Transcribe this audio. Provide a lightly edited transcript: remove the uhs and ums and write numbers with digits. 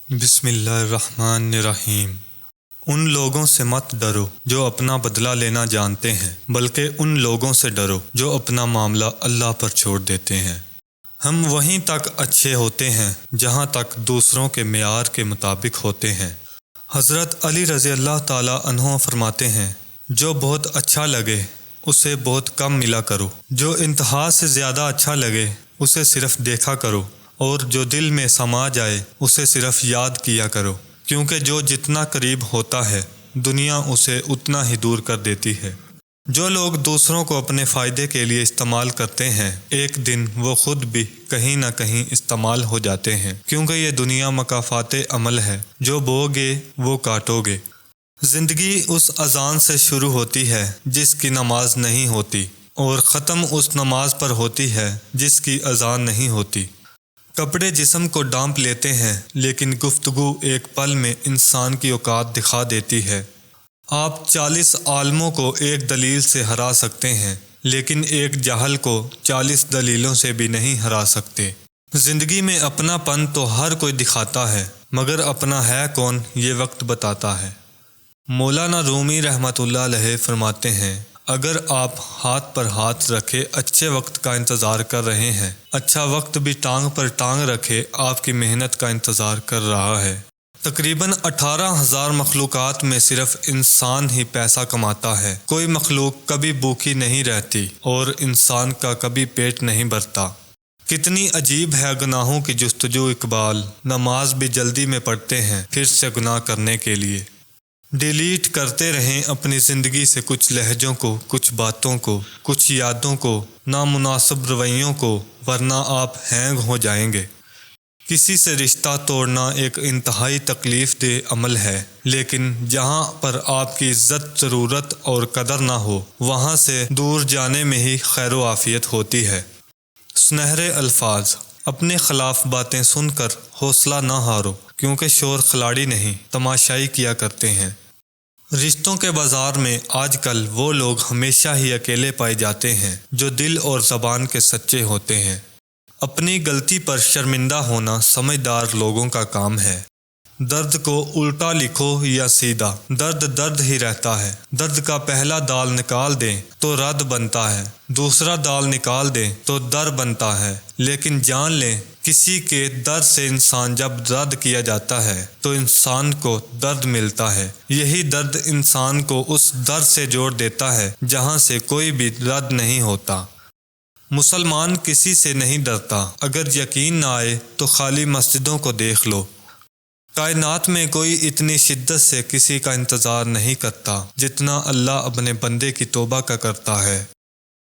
بسم اللہ الرحمن الرحیم۔ ان لوگوں سے مت ڈرو جو اپنا بدلہ لینا جانتے ہیں، بلکہ ان لوگوں سے ڈرو جو اپنا معاملہ اللہ پر چھوڑ دیتے ہیں۔ ہم وہیں تک اچھے ہوتے ہیں جہاں تک دوسروں کے معیار کے مطابق ہوتے ہیں۔ حضرت علی رضی اللہ تعالیٰ عنہ فرماتے ہیں، جو بہت اچھا لگے اسے بہت کم ملا کرو، جو انتہا سے زیادہ اچھا لگے اسے صرف دیکھا کرو، اور جو دل میں سما جائے اسے صرف یاد کیا کرو، کیونکہ جو جتنا قریب ہوتا ہے دنیا اسے اتنا ہی دور کر دیتی ہے۔ جو لوگ دوسروں کو اپنے فائدے کے لیے استعمال کرتے ہیں، ایک دن وہ خود بھی کہیں نہ کہیں استعمال ہو جاتے ہیں، کیونکہ یہ دنیا مکافات عمل ہے، جو بو گے وہ کاٹو گے۔ زندگی اس اذان سے شروع ہوتی ہے جس کی نماز نہیں ہوتی، اور ختم اس نماز پر ہوتی ہے جس کی اذان نہیں ہوتی۔ کپڑے جسم کو ڈھانپ لیتے ہیں، لیکن گفتگو ایک پل میں انسان کی اوقات دکھا دیتی ہے۔ آپ 40 عالموں کو ایک دلیل سے ہرا سکتے ہیں، لیکن ایک جاہل کو 40 دلیلوں سے بھی نہیں ہرا سکتے۔ زندگی میں اپنا پن تو ہر کوئی دکھاتا ہے، مگر اپنا ہے کون یہ وقت بتاتا ہے۔ مولانا رومی رحمۃ اللہ علیہ فرماتے ہیں، اگر آپ ہاتھ پر ہاتھ رکھے اچھے وقت کا انتظار کر رہے ہیں، اچھا وقت بھی ٹانگ پر ٹانگ رکھے آپ کی محنت کا انتظار کر رہا ہے۔ تقریباً 18,000 مخلوقات میں صرف انسان ہی پیسہ کماتا ہے۔ کوئی مخلوق کبھی بھوکی نہیں رہتی، اور انسان کا کبھی پیٹ نہیں بھرتا۔ کتنی عجیب ہے گناہوں کی جستجو اقبال، نماز بھی جلدی میں پڑھتے ہیں پھر سے گناہ کرنے کے لیے۔ ڈیلیٹ کرتے رہیں اپنی زندگی سے کچھ لہجوں کو، کچھ باتوں کو، کچھ یادوں کو، نامناسب رویوں کو، ورنہ آپ ہینگ ہو جائیں گے۔ کسی سے رشتہ توڑنا ایک انتہائی تکلیف دہ عمل ہے، لیکن جہاں پر آپ کی عزت، ضرورت اور قدر نہ ہو، وہاں سے دور جانے میں ہی خیر و عافیت ہوتی ہے۔ سنہرے الفاظ، اپنے خلاف باتیں سن کر حوصلہ نہ ہارو، کیونکہ شور کھلاڑی نہیں تماشائی کیا کرتے ہیں۔ رشتوں کے بازار میں آج کل وہ لوگ ہمیشہ ہی اکیلے پائے جاتے ہیں جو دل اور زبان کے سچے ہوتے ہیں۔ اپنی غلطی پر شرمندہ ہونا سمجھدار لوگوں کا کام ہے۔ درد کو الٹا لکھو یا سیدھا، درد درد ہی رہتا ہے۔ درد کا پہلا دال نکال دیں تو رد بنتا ہے، دوسرا دال نکال دیں تو در بنتا ہے، لیکن جان لیں کسی کے در سے انسان جب رد کیا جاتا ہے تو انسان کو درد ملتا ہے۔ یہی درد انسان کو اس در سے جوڑ دیتا ہے جہاں سے کوئی بھی رد نہیں ہوتا۔ مسلمان کسی سے نہیں ڈرتا، اگر یقین نہ آئے تو خالی مسجدوں کو دیکھ لو۔ کائنات میں کوئی اتنی شدت سے کسی کا انتظار نہیں کرتا جتنا اللہ اپنے بندے کی توبہ کا کرتا ہے۔